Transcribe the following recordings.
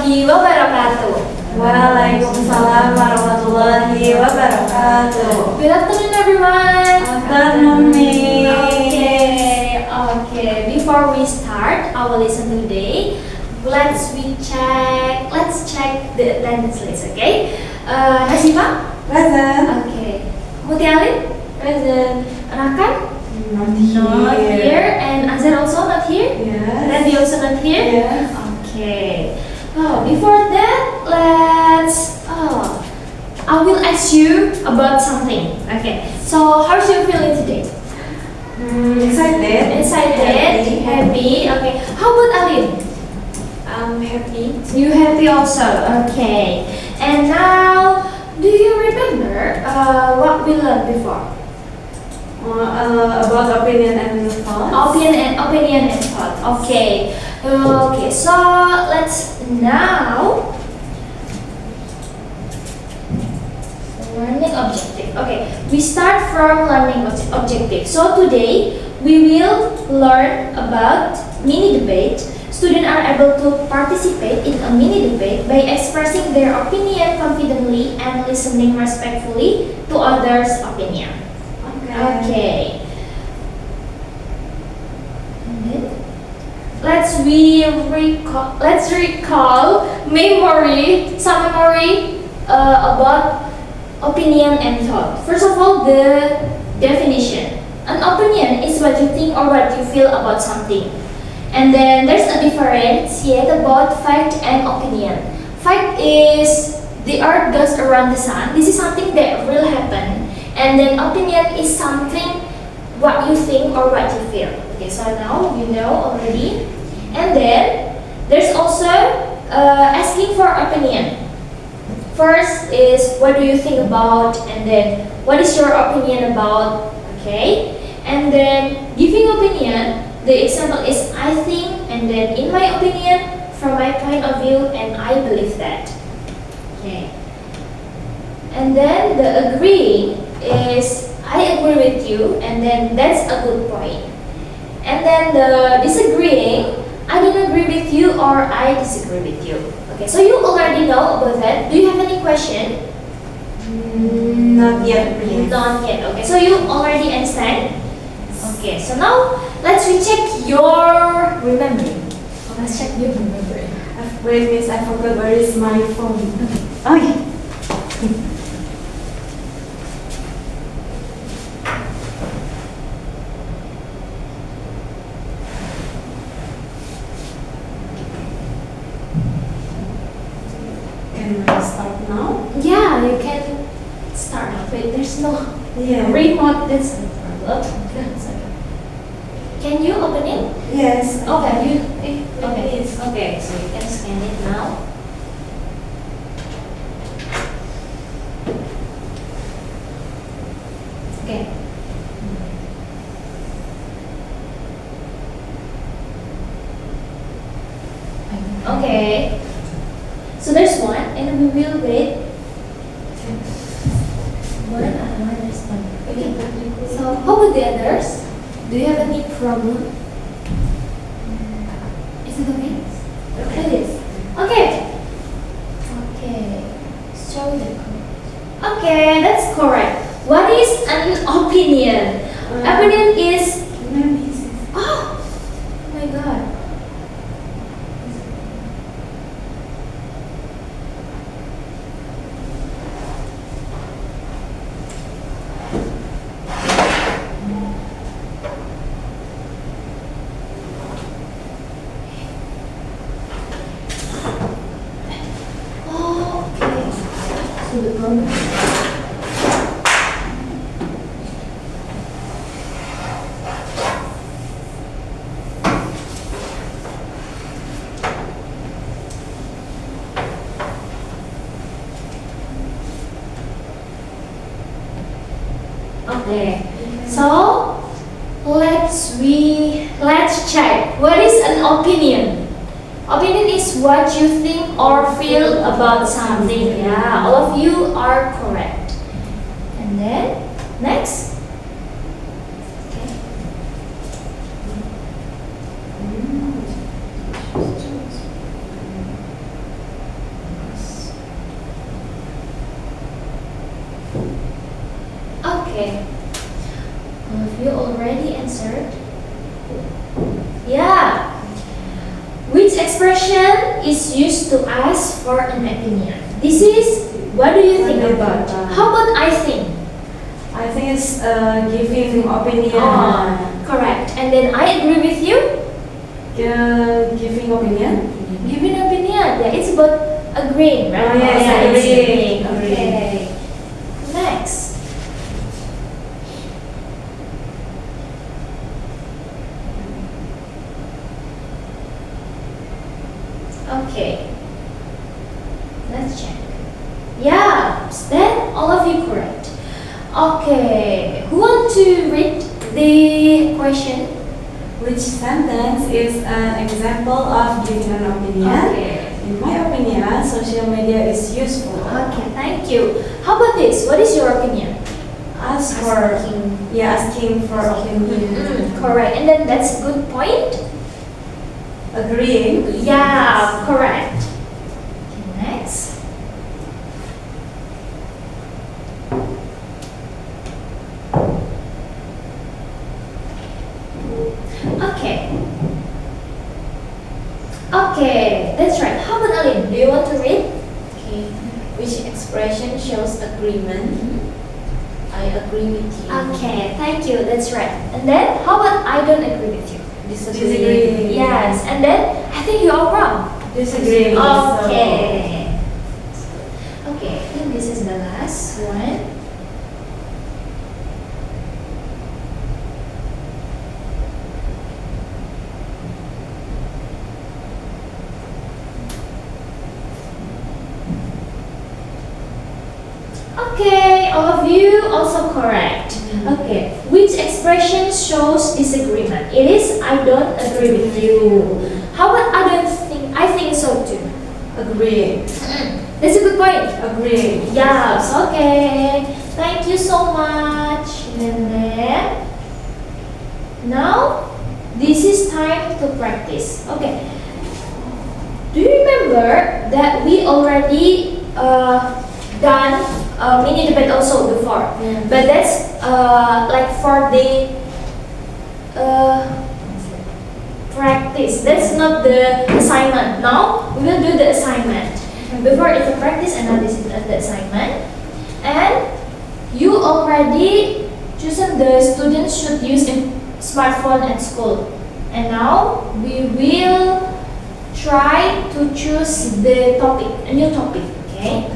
warahmatullahi wabarakatuh. Waalaikumsalam warahmatullahi wabarakatuh. Good afternoon, everyone. Afternoon, Miss. Okay. Before we start our lesson today, let's check the attendance list. Okay. Nasifa? Present. Okay. Mutialin? Present. Rakan? Not here. And Azhar also not here? Yes. Randy also not here? Yes. Okay. Before that, I will ask you about something. Okay. So, how are you feeling today? Excited. Happy. Okay. How about Alin? I'm happy. You happy also? Okay. And now, do you remember what we learned before? About opinion and thoughts. Opinion and thought. Okay. Okay. So let's now learning objective. Okay. We start from learning objective. So today we will learn about mini debate. Students are able to participate in a mini debate by expressing their opinion confidently and listening respectfully to others' opinion. Okay. And then let's recall some memory about opinion and thought. First of all, the definition. An opinion is what you think or what you feel about something. And then there's a difference yet about fact and opinion. Fact is the earth goes around the sun. This is something that will happen. And then opinion is something what you think or what you feel. Okay, so now you know already. And then there's also asking for opinion. First is what do you think about, and then what is your opinion about? Okay, and then giving opinion. The example is I think, and then in my opinion, from my point of view, and I believe that. Okay, and then the agreeing is I agree with you, and then that's a good point. And then the disagreeing, I don't agree with you or I disagree with you. Okay, so you already know about that. Do you have any question? Not yet, please. Not yet. Okay, so you already understand? Okay, so now let's recheck your remembering. Let's check your remembering. Wait, Miss, I forgot where is my phone. Okay. Can I start now? Yeah, you can start. Wait, there's no Yeah. remote. That's no problem. Can you open it? Yes. Okay, you. Okay. Okay, so you can scan it now. Okay. Okay. So there's one, and we will wait. One, there's one. Okay. So how about the others? Do you have any problem? Is it okay? It is. Okay. Okay. Show the code. Okay, that's correct. What is an opinion? Opinion is. Oh my God. Okay. So the problem. Okay, so let's check. What is an opinion? Opinion is what you think or feel about something. Yeah, all of you are correct. And then next. Okay. Okay. Have you already answered? Yeah. Which expression is used to ask for an opinion? This is, what do you think about? How about I think? I think it's giving opinion. Correct. And then I agree with you? Giving opinion. Giving opinion. Yeah, it's about agreeing, right? Oh, yes, yeah, it's agreeing. Okay. Next. Okay. Let's check. Yeah, then all of you correct. Okay. Who want to read the question? Which sentence is an example of giving an opinion? Okay. In my opinion, social media is useful. Okay, thank you. How about this? What is your opinion? Asking for opinion. Correct. And then that's a good point. Agreeing. Yeah, correct. Okay, next. Okay. Okay, that's right. How about Aline? Do you want to read? Okay. Which expression shows agreement? I agree with you. Okay, thank you. That's right. And then, how about I don't agree with you? Disagree. Yes. And then, I think you are wrong. Disagree. Okay. Okay, I think this is the last one. Okay, all of you also correct. Okay, which expression shows disagreement? It is I don't agree with you. How about I don't think? I think so too. Agree. That's a good point. Agree. Yes, okay. Thank you so much. And then, now, this is time to practice. Okay. Do you remember that we already done mini debate also before? Yeah. But that's like for the practice. That's not the assignment. Now we will do the assignment. Before it's the practice and now this is the assignment. And you already chosen the students should use a smartphone at school. And now we will try to choose the topic, a new topic. Okay.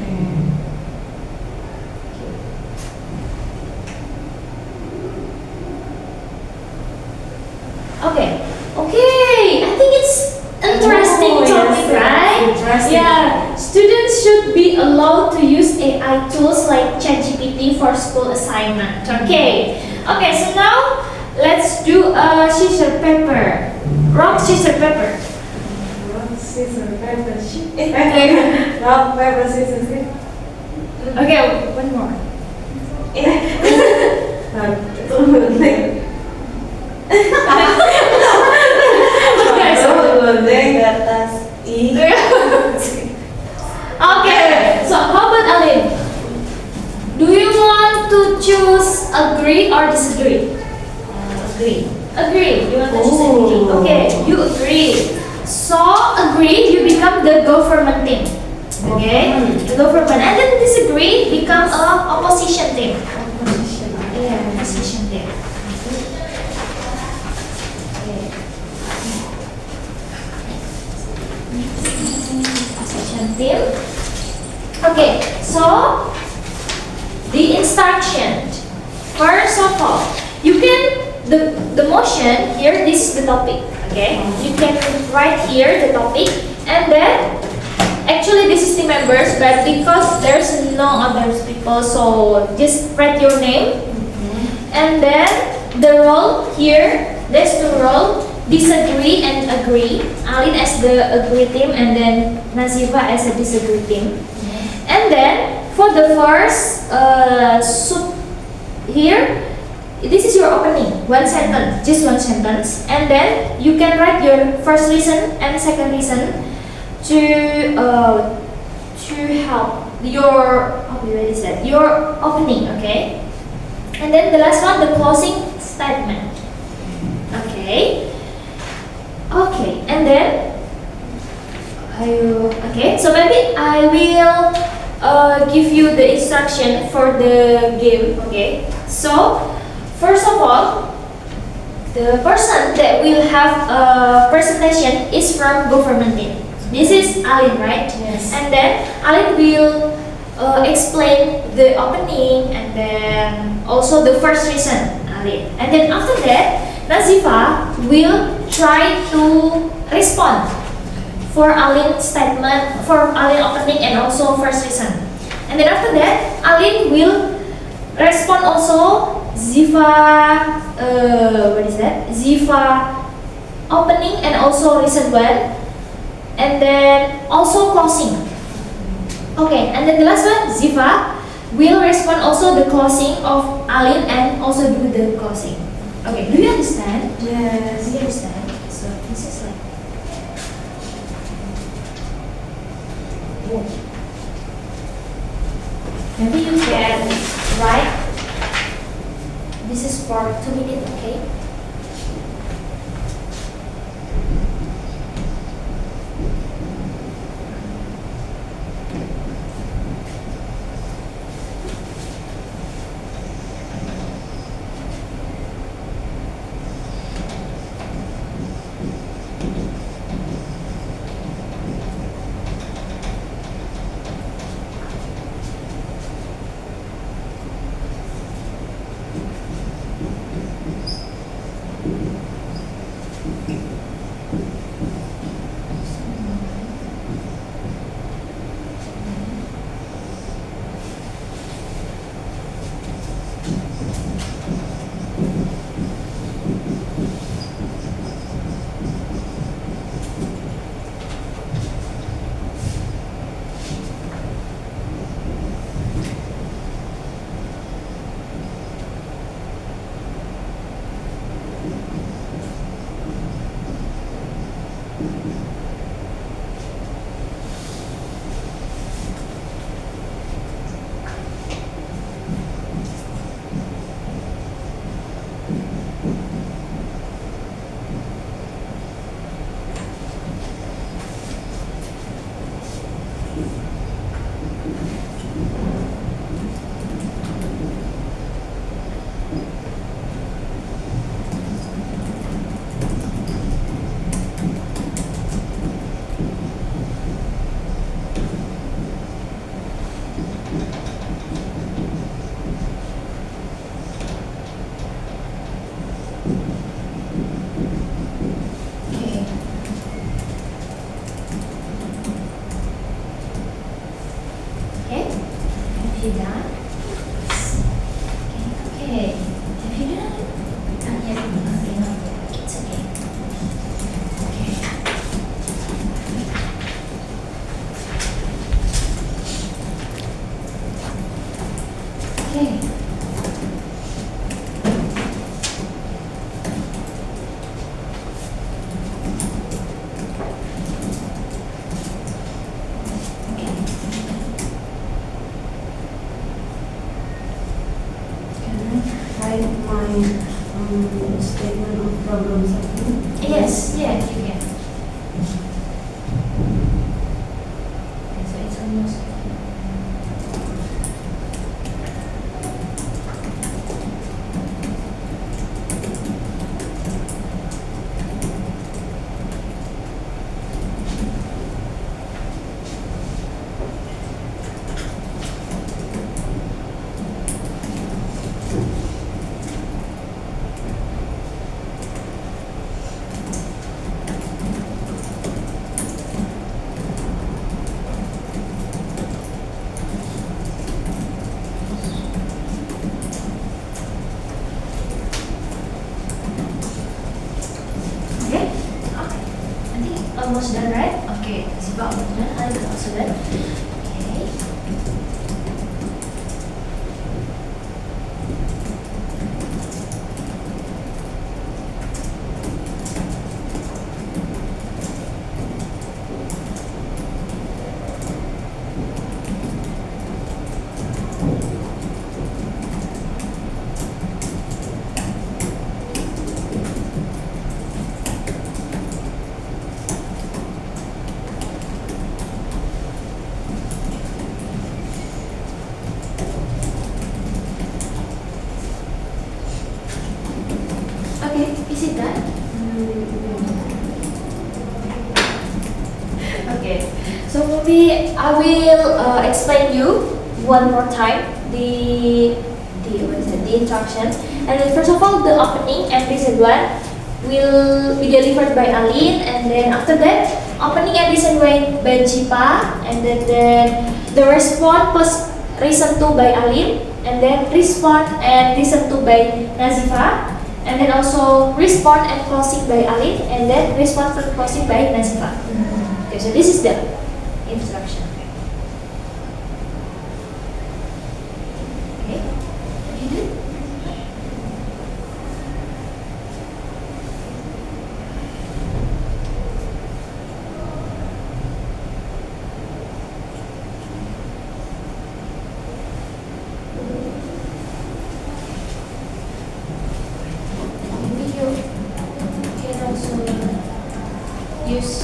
Okay. Okay. I think it's interesting Oh, yes, topic, yes, right? interesting. Yeah. Students should be allowed to use AI tools like ChatGPT for school assignment. Okay. Okay. So now let's do a scissors paper. Rock scissors paper. Rock, scissors, paper, shoot. Okay. Rock, paper, scissors, shoot. Okay. One more. Okay. So Gunting di atas I. okay, so how about Aline? Do you want to choose agree or disagree? Agree. Agree. You want to choose Oh. agree. Okay, you agree. So agree, you become the government team. Okay, the government, and then disagree become a opposition team. Yeah, opposition team. Okay. Opposition team. Okay, so the instruction. First of all, you can the motion here. This is the topic. Okay, you can write here the topic, and then actually this is the members, but because there's no other people, so just write your name, and then the role here. There's the role. Disagree and agree. Aline as the agree team, and then Nazifa as a disagree team. And then for the first here, this is your opening. One sentence, just one sentence, and then you can write your first reason and second reason to help your, how do you already said, your opening. Okay. And then the last one, the closing statement. Okay. Okay, and then okay, so maybe I will give you the instruction for the game. Okay, so first of all, the person that will have a presentation is from government team. This is Alin, right? Yes. And then Alin will explain the opening and then also the first reason, Alin. And then after that, Nazifa will try to respond for Alin statement, for Alin opening and also first reason. And then after that, Alin will respond also Ziva, what is that? Ziva opening and also reason one. And then also closing. Okay, and then the last one, Ziva will respond also the closing of Alin and also do the closing. Okay, do you understand? Yes. Do you understand? So this is like maybe you can write. This is for 2 minutes, okay? Statement of problems. Yes, yeah, you can. Okay, so it's almost. Almost done, right? Okay, Ziva almost done. I is also done. Okay. So maybe I will explain you one more time the instruction. And then first of all, the opening and reason one will be delivered by Alin, and then after that, opening and reason one by Jipa, and then the response plus reason two by Alin, and then response and reason two by Nazifa, and then also response and closing by Alin, and then response and closing by Nazifa. Okay, so this is the instruction. Okay, you do? Maybe you can also use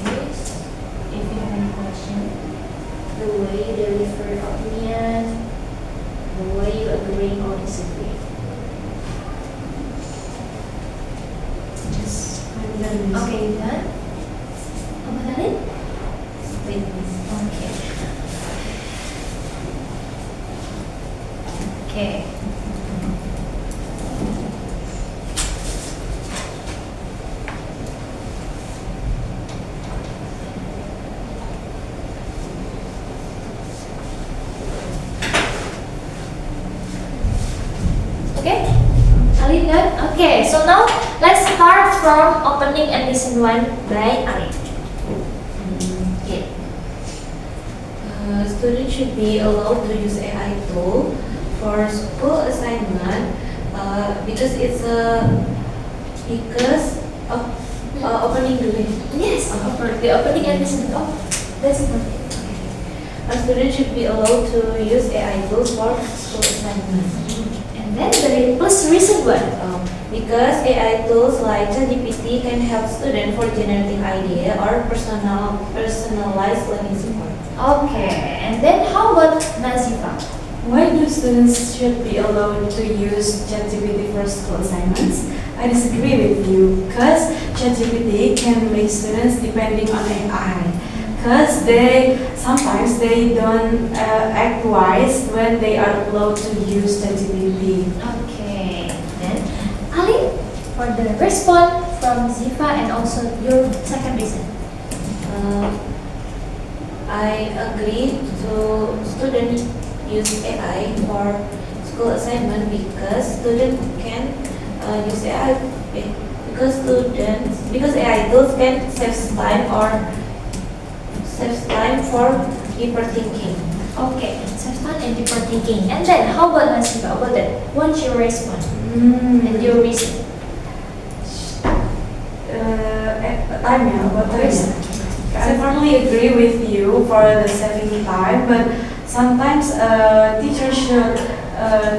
this if you have any question. The way you deliver opinion, the way you agree or disagree. I'm done with Okay, you done? Apa tadi? Wait, please. Okay. Okay. Okay, Alin done? Okay, so now let's start from opening and listen one by Alin. Okay. Students should be allowed to use AI tool for school assignment because it's opening dulu. Yes, the opening and listen. Oh, that's important. A student should be allowed to use AI tools for school assignment. And then the plus reason one. Because AI tools like ChatGPT can help students for generating idea or personalized learning support. Okay, and then how about Nazifa? Why do students should be allowed to use ChatGPT for school assignments? I disagree with you, because ChatGPT can make students depending on AI. Because sometimes they don't act wise when they are allowed to use ChatGPT. Okay, then Ali, for the response from Zifa and also your second reason. I agree to students use AI for school assignment because students can use AI because AI tools can save time for deeper thinking. Okay, self-time and deeper thinking. And then how about Nazifa? About that? What's your response and your reason? Time ya, about time. I firmly agree with you for the saving time, but sometimes teachers should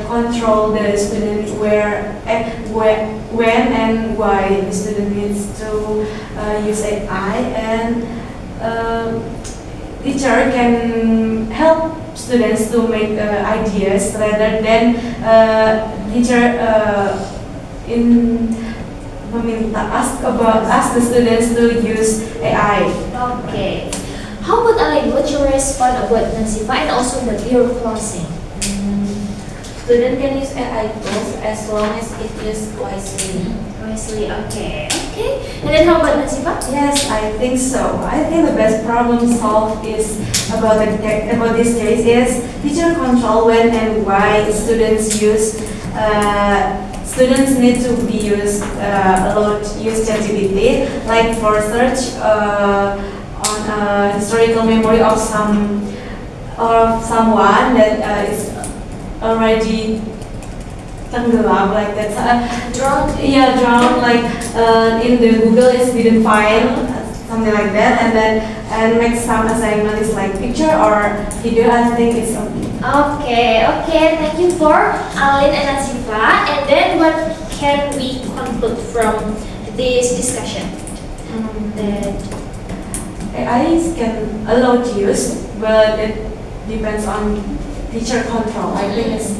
control the student when and why the student needs to use AI, and teacher can help students to make ideas rather than teacher ask the students to use AI. Okay. How about Alin? What's your response about Nazifa and also the your closing? Student can use AI tools as long as it used wisely. Wisely, okay. Okay. And then how about Nazifa? Yes, I think so. I think the best problem solved is about this case is teacher control when and why students use. Students need to be allowed to use ChatGPT, like for search on historical memory of someone that is already tenggelam, like that's Drowned. yeah, drowned, like in the Google it didn't find something like that, and make some assignment is like picture or video. I think it's okay. Okay. Thank you for Alin and Nazifa. And then what can we conclude from this discussion? That AI can allow to use, but it depends on teacher control. I think it's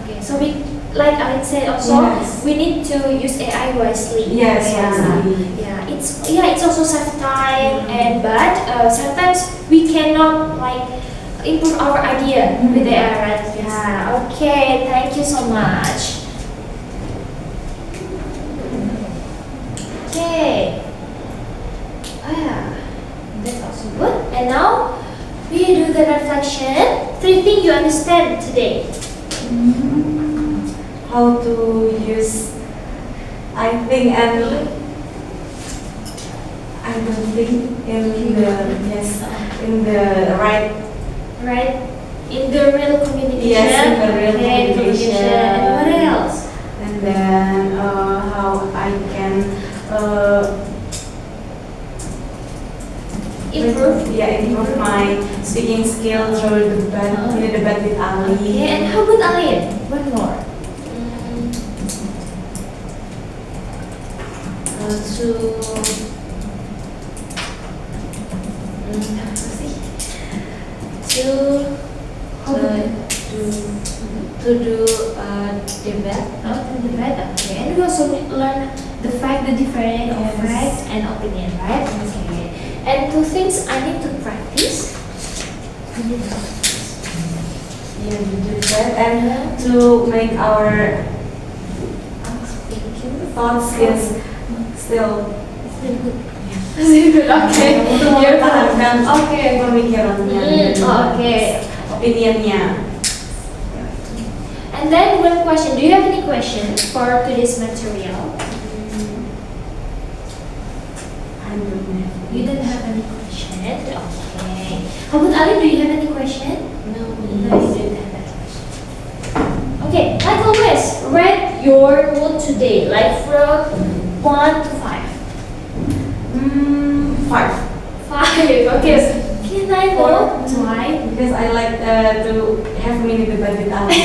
okay. So we, like Alin said also, Yes. we need to use AI wisely. yes, Yeah. wisely. Yeah. It it's also save time, and but sometimes we cannot like improve our idea with the AI, right? Yeah. Okay. Thank you so much. Okay. That's also good. And now we do the reflection. 3 things you understand today. How to use, I think, and I don't think in the right. Right? In the real communication. Yes, in the real Okay, communication. And what else? And then how I can improve my speaking skill through the debate with Ali. Okay, and how about Alin? What more? To do debate. The debate. Okay, and we also learn the fact, the difference of Yes. fact and opinion, right? Okay. And 2 things I need to practice. Yeah, to do that and to make our thoughts is still Good. Okay. untuk mempertahankan Okay. pemikirannya Okay. opinionnya. And then one question. Do you have any question for today's material? I don't know. You don't have any question. Okay. How about Ali? Do you have any question? No. No, you don't have any question. Okay. Like always, rate your mood today, like from 1 to 5. 5. 5. Okay. Can I know why? Because I like to have mini debate with Ali.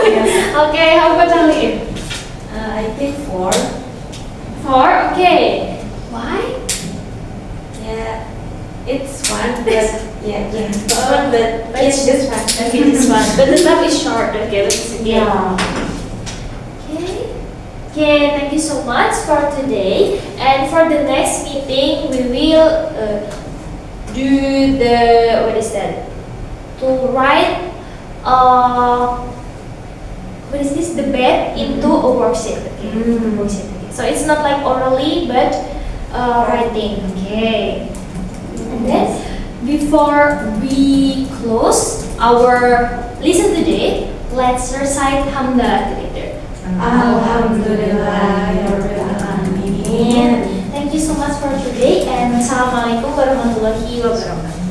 Yes. Okay. How about Ali? I think 4. 4. Okay. Why? Yeah, it's fun, but it's fun, but it's just fun. Okay, this one. But the time is short. Okay, let's again. Yeah. Okay. Okay, thank you so much for today. And for the next meeting, we will do the what is that? To write what is this? The bed into a worksheet. Okay. Worksheet. Okay. So it's not like orally, but writing. Okay. And then before we close our listen today, let's recite Hamdalah together. Alhamdulillahirobbilalamin. Thank you so much for today, and Assalamualaikum warahmatullahi wabarakatuh.